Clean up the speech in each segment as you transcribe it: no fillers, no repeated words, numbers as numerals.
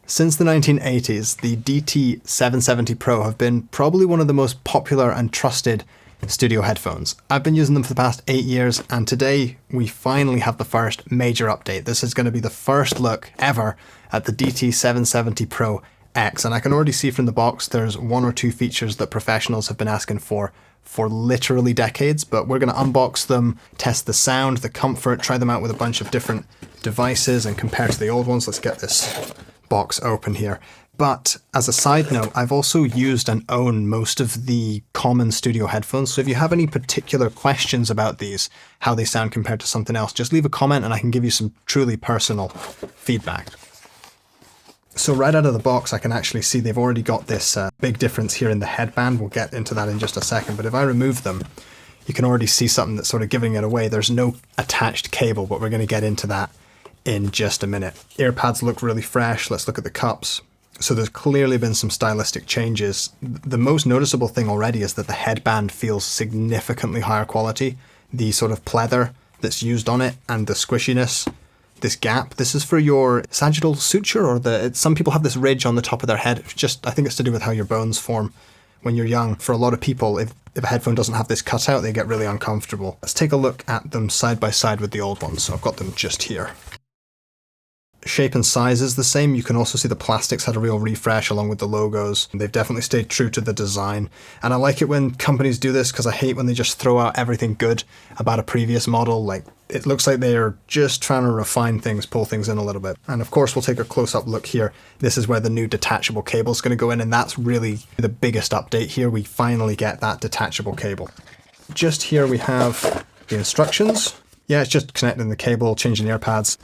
Since the 1980s, the DT770 PRO have been probably one of the most popular and trusted studio headphones. I've been using them for the past 8 years, and today we finally have the first major update. This is going to be the first look ever at the DT770 PRO X, and I can already see from the box there's 1 or 2 features that professionals have been asking for literally decades, but we're going to unbox them, test the sound, the comfort, try them out with a bunch of different devices and compare to the old ones. Let's get this box open here. But as a side note, I've also used and own most of the common studio headphones. So if you have any particular questions about these, how they sound compared to something else, just leave a comment and I can give you some truly personal feedback. So right out of the box, I can actually see they've already got this big difference here in the headband. We'll get into that in just a second. But if I remove them, you can already see something that's sort of giving it away. There's no attached cable, but we're going to get into that in just a minute. Earpads look really fresh. Let's look at the cups. So there's clearly been some stylistic changes. The most noticeable thing already is that the headband feels significantly higher quality. The sort of pleather that's used on it and the squishiness, this gap, this is for your sagittal suture, or some people have this ridge on the top of their head. I think it's to do with how your bones form when you're young. For a lot of people, if a headphone doesn't have this cutout, they get really uncomfortable. Let's take a look at them side by side with the old ones. So I've got them just here. Shape and size is the same. You can also see the plastics had a real refresh along with the logos. They've definitely stayed true to the design. And I like it when companies do this because I hate when they just throw out everything good about a previous model. Like, it looks like they are just trying to refine things, pull things in a little bit. And of course, we'll take a close-up look here. This is where the new detachable cable is going to go in, and that's really the biggest update here. We finally get that detachable cable. Just here we have the instructions. Yeah, it's just connecting the cable, changing the earpads.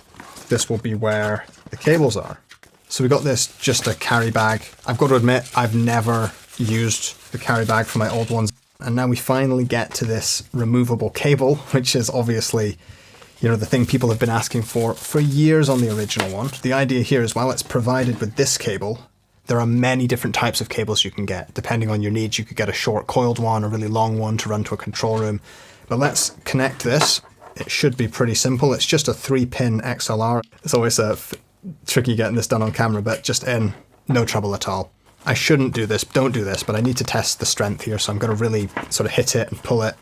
This will be where the cables are. So we got this, just a carry bag. I've got to admit, I've never used the carry bag for my old ones. And now we finally get to this removable cable, which is obviously, the thing people have been asking for years on the original one. The idea here is, while it's provided with this cable, there are many different types of cables you can get. Depending on your needs, you could get a short coiled one, a really long one to run to a control room. But let's connect this. It should be pretty simple. It's just a 3-pin XLR. It's always tricky getting this done on camera, but just no trouble at all. I shouldn't do this, don't do this, but I need to test the strength here, so I'm going to really sort of hit it and pull it.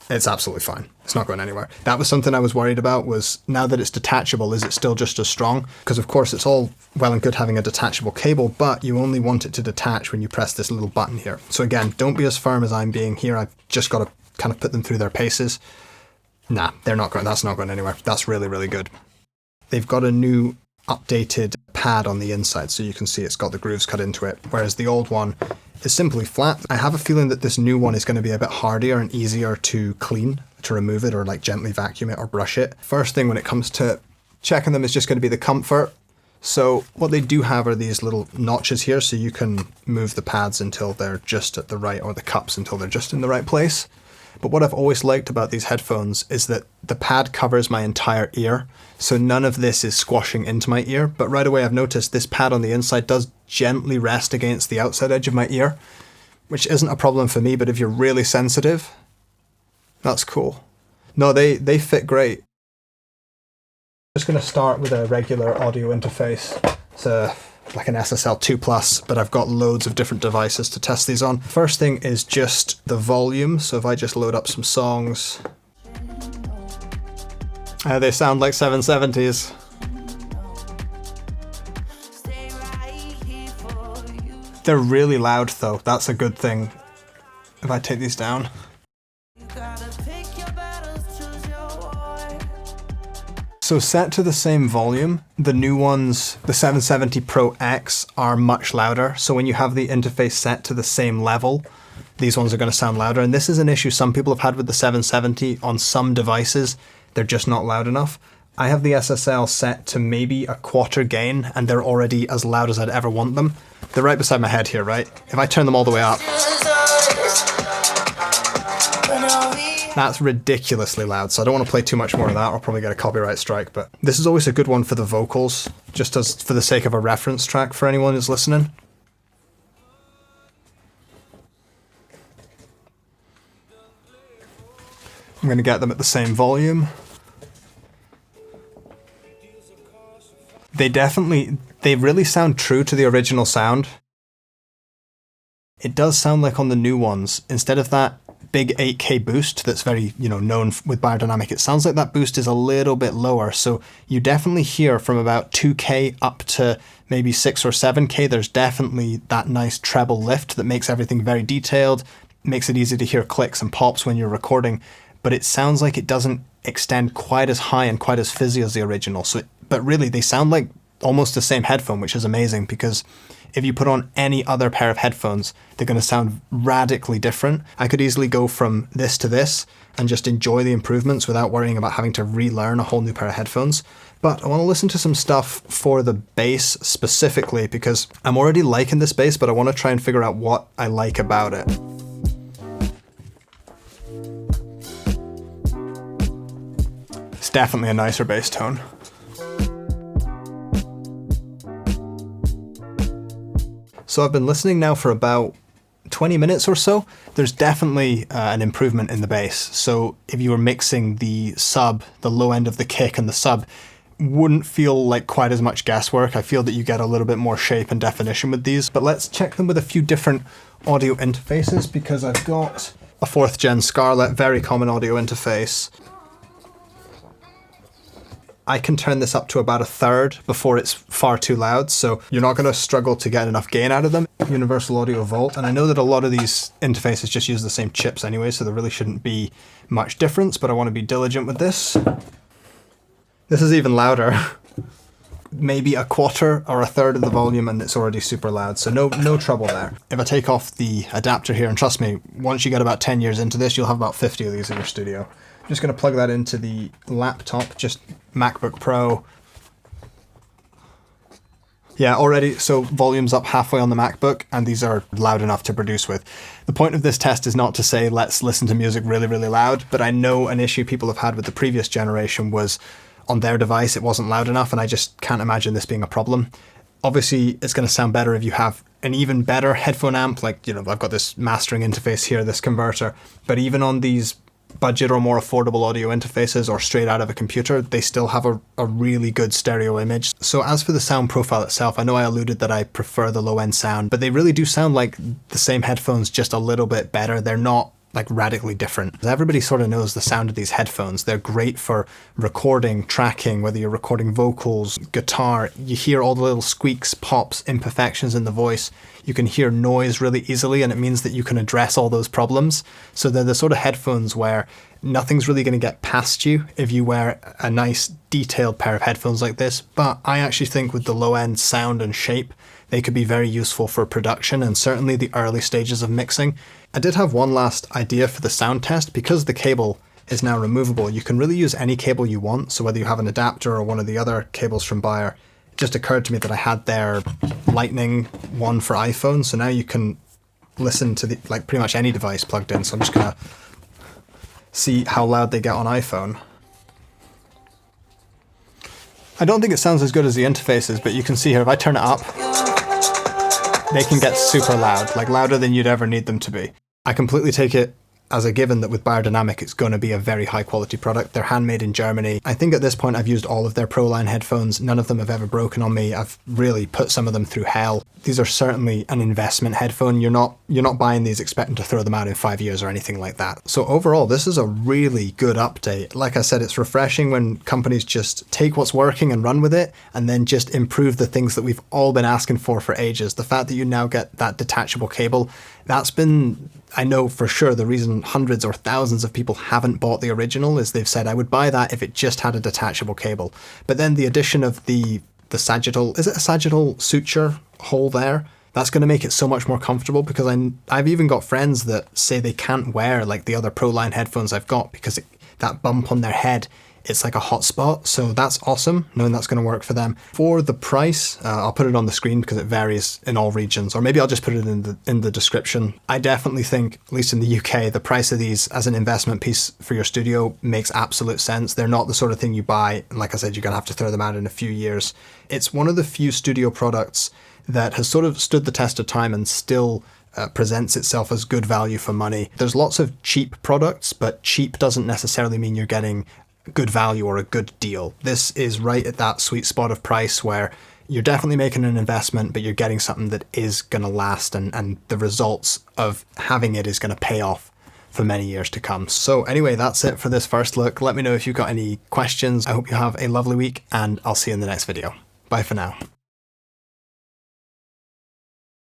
It's absolutely fine. It's not going anywhere. That was something I was worried about, was now that it's detachable, is it still just as strong? Because of course it's all well and good having a detachable cable, but you only want it to detach when you press this little button here. So again, don't be as firm as I'm being here. I've just got to kind of put them through their paces. Nah, that's not going anywhere. That's really, really good. They've got a new updated pad on the inside, so you can see it's got the grooves cut into it, whereas the old one is simply flat. I have a feeling that this new one is going to be a bit hardier and easier to clean, to remove it or like gently vacuum it or brush it. First thing when it comes to checking them is just going to be the comfort. So what they do have are these little notches here, so you can move the pads until they're just at the right, or the cups until they're just in the right place. But what I've always liked about these headphones is that the pad covers my entire ear, so none of this is squashing into my ear. But right away I've noticed this pad on the inside does gently rest against the outside edge of my ear, which isn't a problem for me, but if you're really sensitive, that's cool. No, they fit great. I'm just going to start with a regular audio interface. It's like an SSL2 Plus, but I've got loads of different devices to test these on. First thing is just the volume. So if I just load up some songs, they sound like 770s. They're really loud though. That's a good thing. If I take these down. So set to the same volume, the new ones, the 770 PRO X, are much louder. So when you have the interface set to the same level, these ones are going to sound louder. And this is an issue some people have had with the 770 on some devices. They're just not loud enough. I have the SSL set to maybe a quarter gain, and they're already as loud as I'd ever want them. They're right beside my head here, right? If I turn them all the way up, that's ridiculously loud, so I don't want to play too much more of that. I'll probably get a copyright strike, but this is always a good one for the vocals, just as for the sake of a reference track for anyone who's listening. I'm going to get them at the same volume. They definitely, They really sound true to the original sound. It does sound like on the new ones, instead of that big 8K boost that's very, known with Beyerdynamic, it sounds like that boost is a little bit lower. So you definitely hear from about 2K up to maybe 6 or 7K, there's definitely that nice treble lift that makes everything very detailed, makes it easy to hear clicks and pops when you're recording, but it sounds like it doesn't extend quite as high and quite as fizzy as the original. But really, they sound like almost the same headphone, which is amazing, because if you put on any other pair of headphones, they're going to sound radically different. I could easily go from this to this and just enjoy the improvements without worrying about having to relearn a whole new pair of headphones. But I want to listen to some stuff for the bass specifically, because I'm already liking this bass, but I want to try and figure out what I like about it. It's definitely a nicer bass tone. So I've been listening now for about 20 minutes or so. There's definitely an improvement in the bass. So if you were mixing the sub, the low end of the kick and the sub, wouldn't feel like quite as much guesswork. I feel that you get a little bit more shape and definition with these. But let's check them with a few different audio interfaces, because I've got a 4th gen Scarlett, very common audio interface. I can turn this up to about 1/3 before it's far too loud, so you're not going to struggle to get enough gain out of them. Universal Audio Volt, and I know that a lot of these interfaces just use the same chips anyway, so there really shouldn't be much difference, but I want to be diligent with this. This is even louder. Maybe 1/4 or 1/3 of the volume and it's already super loud, so no trouble there. If I take off the adapter here, and trust me, once you get about 10 years into this, you'll have about 50 of these in your studio. I'm just going to plug that into the laptop, just MacBook Pro. Yeah, already, so volume's up halfway on the MacBook, and these are loud enough to produce with. The point of this test is not to say let's listen to music really, really loud, but I know an issue people have had with the previous generation was on their device it wasn't loud enough, and I just can't imagine this being a problem. Obviously, it's going to sound better if you have an even better headphone amp, like, I've got this mastering interface here, this converter, but even on these budget or more affordable audio interfaces or straight out of a computer, they still have a really good stereo image. So as for the sound profile itself, I know I alluded that I prefer the low end sound, but they really do sound like the same headphones, just a little bit better. They're not like radically different. Everybody sort of knows the sound of these headphones. They're great for recording, tracking, whether you're recording vocals, guitar, you hear all the little squeaks, pops, imperfections in the voice. You can hear noise really easily, and it means that you can address all those problems. So they're the sort of headphones where nothing's really going to get past you if you wear a nice detailed pair of headphones like this. But I actually think with the low end sound and shape, they could be very useful for production and certainly the early stages of mixing. I did have one last idea for the sound test. Because the cable is now removable, you can really use any cable you want. So whether you have an adapter or one of the other cables from Beyer, it just occurred to me that I had their Lightning one for iPhone. So now you can listen to pretty much any device plugged in. So I'm just gonna see how loud they get on iPhone. I don't think it sounds as good as the interfaces, but you can see here, if I turn it up, they can get super loud, like louder than you'd ever need them to be. I completely take it as a given that with Beyerdynamic it's going to be a very high quality product. They're handmade in Germany. I think at this point I've used all of their Pro line headphones. None of them have ever broken on me. I've really put some of them through hell. These are certainly an investment headphone. You're not buying these expecting to throw them out in 5 years or anything like that. So overall, this is a really good update. Like I said, it's refreshing when companies just take what's working and run with it, and then just improve the things that we've all been asking for ages. The fact that you now get that detachable cable, that's been, I know for sure, the reason hundreds or thousands of people haven't bought the original is they've said, I would buy that if it just had a detachable cable. But then the addition of the sagittal, is it a sagittal suture hole there? That's going to make it so much more comfortable, because I've even got friends that say they can't wear like the other Pro line headphones I've got because that bump on their head, it's like a hot spot. So that's awesome, knowing that's going to work for them. For the price, I'll put it on the screen because it varies in all regions, or maybe I'll just put it in the description. I definitely think, at least in the UK, the price of these as an investment piece for your studio makes absolute sense. They're not the sort of thing you buy, and like I said, you're going to have to throw them out in a few years. It's one of the few studio products that has sort of stood the test of time and still presents itself as good value for money. There's lots of cheap products, but cheap doesn't necessarily mean you're getting good value or a good deal. This is right at that sweet spot of price where you're definitely making an investment, but you're getting something that is going to last, and the results of having it is going to pay off for many years to come. So anyway, that's it for this first look. Let me know if you've got any questions. I hope you have a lovely week, and I'll see you in the next video. Bye for now.